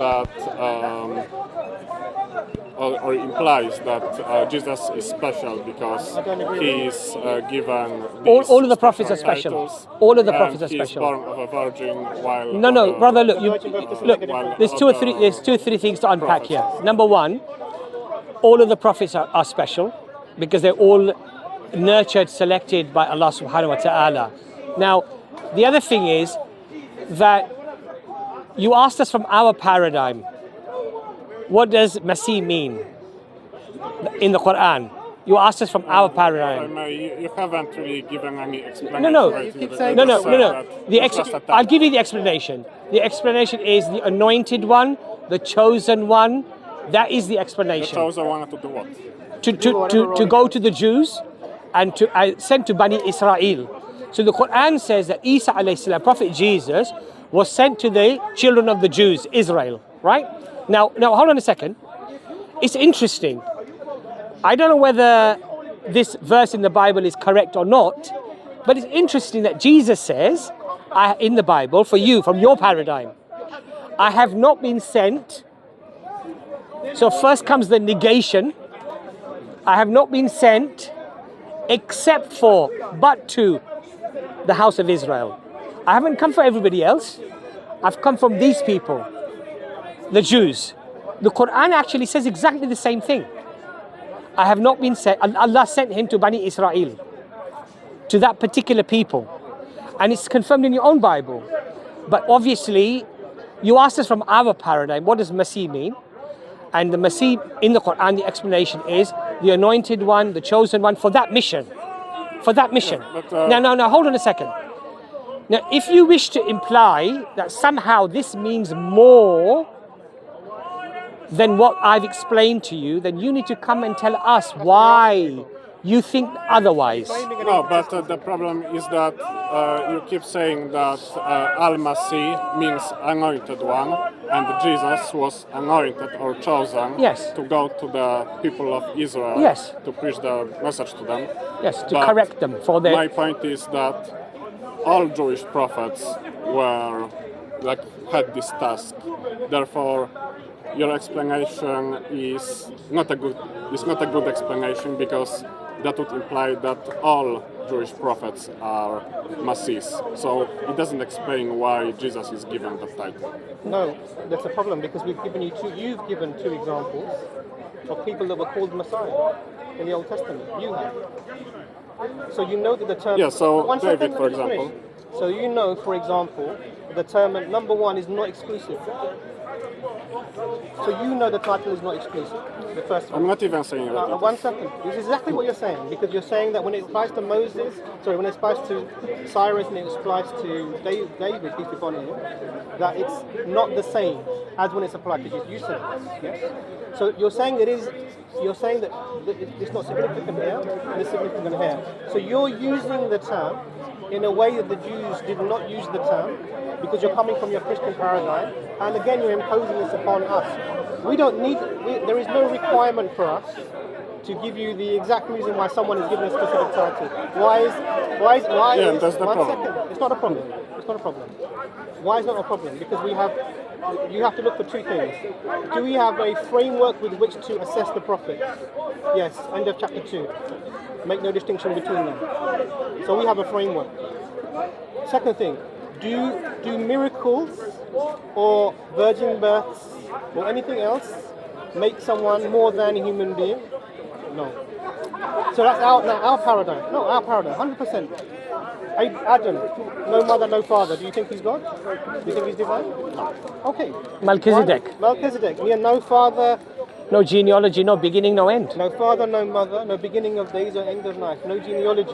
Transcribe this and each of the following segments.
that or implies that Jesus is special because he is given these All of the prophets are special. titles, All of the prophets are and he is special. born of a virgin while No, brother, look, while there's two or three things to unpack here. Number one, all of the prophets are special because they're all nurtured, selected by Allah subhanahu wa ta'ala. Now, the other thing is that you asked us from our paradigm, what does Masih mean in the Quran? You asked us from our paradigm. You haven't really given any explanation. No. No. I'll give you the explanation. The explanation is the anointed one, the chosen one. That is the explanation. The chosen one to do what? To go to the Jews and to sent to Bani Israel. So the Quran says that Isa alayhi salam, Prophet Jesus, was sent to the children of the Jews, Israel, right? Now hold on a second. It's interesting. I don't know whether this verse in the Bible is correct or not, but it's interesting that Jesus says in the Bible, for you, from your paradigm, I have not been sent. So first comes the negation. I have not been sent except for, but to the house of Israel. I haven't come for everybody else. I've come from these people, the Jews. The Quran actually says exactly the same thing. I have not been sent. Allah sent him to Bani Israel, to that particular people. And it's confirmed in your own Bible. But obviously, you asked us from our paradigm, what does Masih mean? And the Masih in the Quran, the explanation is the anointed one, the chosen one for that mission. For that mission. Now, hold on a second. Now, if you wish to imply that somehow this means more than what I've explained to you, then you need to come and tell us why you think otherwise. No, but the problem is that you keep saying that Al-Masih means anointed one, and Jesus was anointed or chosen to go to the people of Israel to preach the message to them. Yes, to correct them for their... My point is that all Jewish prophets had this task. Therefore, your explanation is not a good explanation, because that would imply that all Jewish prophets are Masihs. So it doesn't explain why Jesus is given that title. No, that's a problem, because you've given two examples of people that were called Messiah in the Old Testament. You have. So you know that the term... Yeah, so David, for example. So you know, for example, the term number one is not exclusive. So you know the title is not exclusive, the first one. I'm not even saying that. 1 second. This is exactly what you're saying, because you're saying that when it applies to when it applies to Cyrus and it applies to David, peace be upon him, that it's not the same as when it's applied to Jesus. You said this, yes? So you're saying that it's not significant here, and it's significant here. So you're using the term in a way that the Jews did not use the term, because you're coming from your Christian paradigm, and again you're imposing this upon us. There is no requirement for us to give you the exact reason why someone is given a specific title. Why? That's the problem. Second. It's not a problem. Why is it not a problem? Because you have to look for two things. Do we have a framework with which to assess the prophets? Yes, end of chapter 2. Make no distinction between them. So we have a framework. Second thing, do miracles or virgin births or anything else make someone more than a human being? No. So that's our paradigm. No, our paradigm, 100%. Adam, no mother, no father. Do you think he's God? Do you think he's divine? No. Okay. Melchizedek. Yeah, no father. No genealogy, no beginning, no end. No father, no mother, no beginning of days or end of life. No genealogy.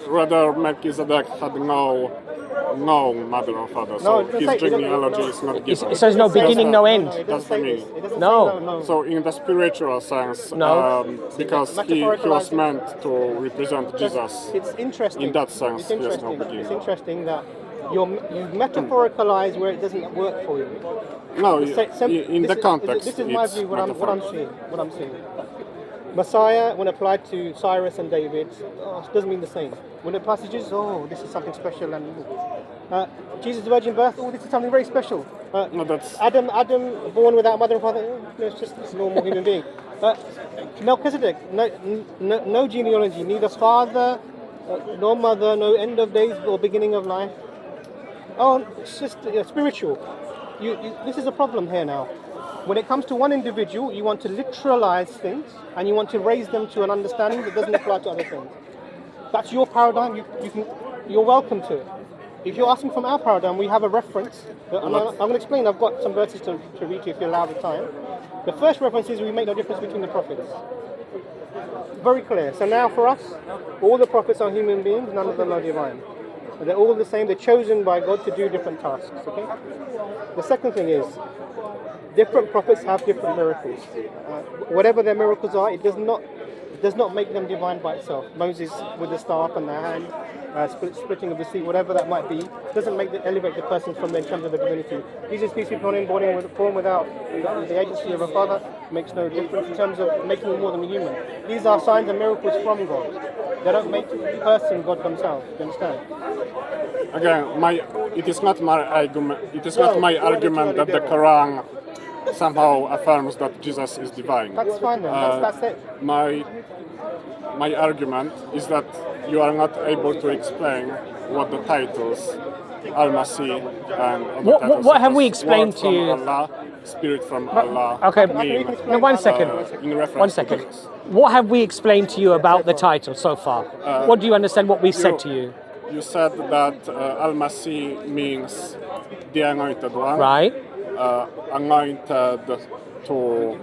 Rather, Melchizedek had no mother or father, so his genealogy is not given. It says no beginning, no end. That's the meaning. No. So in the spiritual sense, because he was meant to represent Jesus. It's interesting. In that sense, there's no beginning. It's interesting that you metaphoricalize where it doesn't work for you. No, in the context. This is my view. What I'm seeing. Messiah, when applied to Cyrus and David, doesn't mean the same. When it applies to Jesus, this is something special. And Jesus' virgin birth, oh, this is something very special. No, that's Adam born without mother and father, it's just a normal human being. Melchizedek, no genealogy, neither father nor mother, no end of days or beginning of life. Oh, it's just spiritual. This is a problem here now. When it comes to one individual, you want to literalize things and you want to raise them to an understanding that doesn't apply to other things. That's your paradigm. You're welcome to it. If you're asking from our paradigm, we have a reference. I'm going to explain. I've got some verses to read to you if you allow the time. The first reference is we make no difference between the prophets. Very clear. So now for us, all the prophets are human beings. None of them are divine. They're all the same. They're chosen by God to do different tasks. Okay. The second thing is, different prophets have different miracles. Whatever their miracles are, it does not make them divine by itself. Moses with the staff and the hand, splitting of the sea, whatever that might be, doesn't elevate the person from in terms of the divinity. Jesus, peace be upon him, born without the agency of a father, makes no difference in terms of making him more than a human. These are signs and miracles from God. They don't make the person God themselves. Do you understand? Again, it is not my argument. It is not my argument that the Quran somehow affirms that Jesus is divine. That's fine then. That's it. My argument is that you are not able to explain what the titles Al-Masih and other titles what have we explained to you? Allah, Spirit from Allah. Okay, mean, no, 1 second. In reference 1 to second. Jesus. What have we explained to you about the title so far? What do you understand what we said to you? You said that Al-Masih means the Anointed One. Right. Anointed to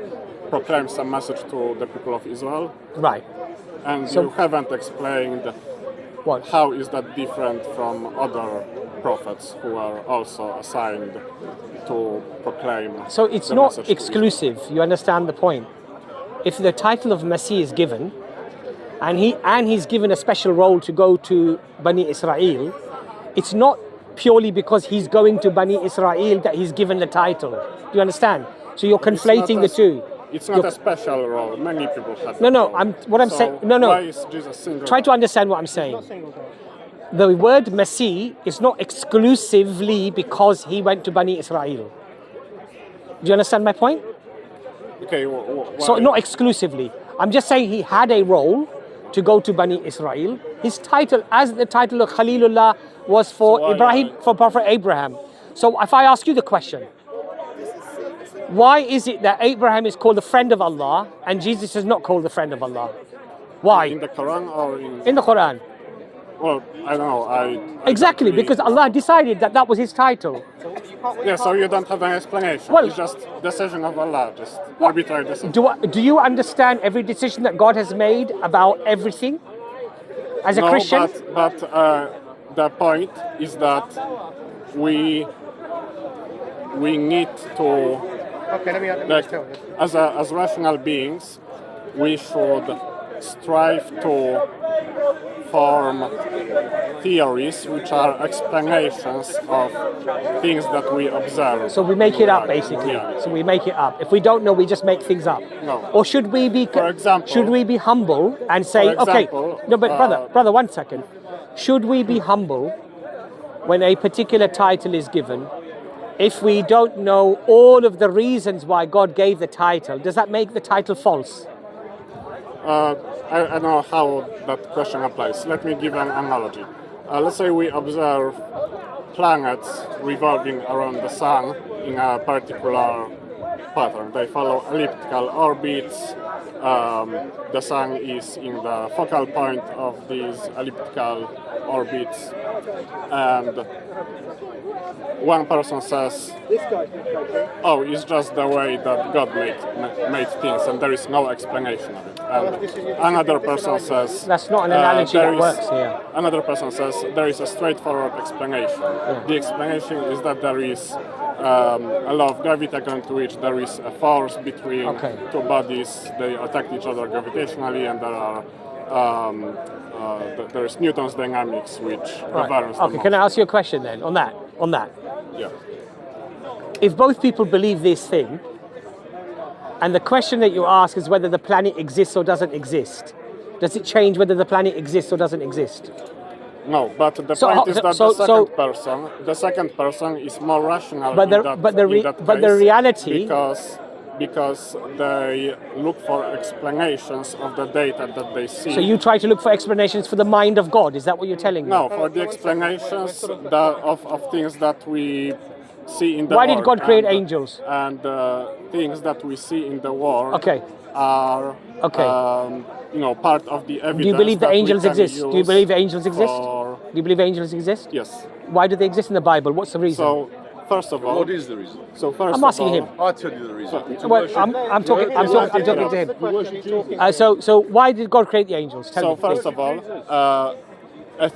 proclaim some message to the people of Israel. Right. And So- you haven't explained What? how is that different from other prophets who are also assigned to proclaim. So it's the not message to exclusive. You understand the point? If the title of Masih is given, and he's given a special role to go to Bani Israel, it's not purely because he's going to Bani Israel that he's given the title. Do you understand? So you're conflating the two. It's not a special role. Many people have. No, that role. So Why is Jesus single? Try to understand what I'm saying. Not single God. The word Masih is not exclusively because he went to Bani Israel. Do you understand my point? Okay. So not exclusively. I'm just saying he had a role to go to Bani Israel. His title, as the title of Khalilullah, was for So why- Ibrahim, for Prophet Abraham. So if I ask you the question, why is it that Abraham is called the friend of Allah and Jesus is not called the friend of Allah? Why? in the Quran or in? In the Quran. Well, I don't know. I Exactly, don't really- because Allah decided that that was his title. Yeah, so you don't have an explanation. Well- It's just decision of Allah, just arbitrary decision. Do you understand every decision that God has made about everything? As a No, Christian? but the point is that we need to, Okay, let me like, just tell you. as rational beings, we should strive to form theories which are explanations of things that we observe. So we make it up, basically. Yeah. So we make it up. If we don't know, we just make things up. No. Or should we be? For example- should we be humble and say, For example, okay? No, but brother, 1 second. Should we be humble when a particular title is given? If we don't know all of the reasons why God gave the title, does that make the title false? I don't know how that question applies. Let me give an analogy. Let's say we observe planets revolving around the sun in a particular pattern. They follow elliptical orbits. The sun is in the focal point of these elliptical orbits. And one person says, oh, it's just the way that God made things and there is no explanation of it. And another person says... That's not an analogy there that is- works here. Another person says there is a straightforward explanation. The explanation is that there is a law of gravity according to which there is a force between Okay. two bodies. They attack each other gravitationally, and there are there is Newton's dynamics which governs the Okay, can I ask you a question then on that? Yeah. If both people believe this thing, and the question that you ask is whether the planet exists or doesn't exist, does it change whether the planet exists or doesn't exist? No, but the So point how- is that so- the second person is more rational But the- in that, but the in re- that but the case reality- because they look for explanations of the data that they see. So you try to look for explanations for the mind of God. Is that what you're telling me? No, for the explanations of things that we see in the Why world. did God create and, angels? And things that we see in the world Okay. are Okay. part of the evidence. Do you believe that we angels can exist? Do you use believe angels exist? for- Do you believe angels exist? Yes. Why do they exist in the Bible? What's the reason? So first of all, What is the reason? so first I'm of asking all, him. I'll tell you the reason. Well, I'm talking to him. So why did God create the angels? Tell So me, first please. of all, a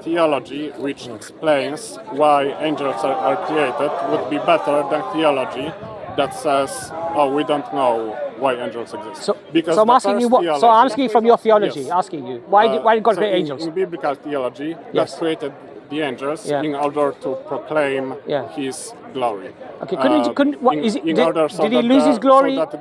theology which explains why angels are created would be better than theology that says, oh, we don't know why angels exist. So because I'm the asking you first what? So I'm theology- asking you from your theology. Yes. Asking you why did God So create in- angels? In biblical theology, Yes. God created the angels Yeah. in order to proclaim Yeah. His glory. Okay, couldn't what in, is it? in Did, order so did he that lose the- his glory? So that the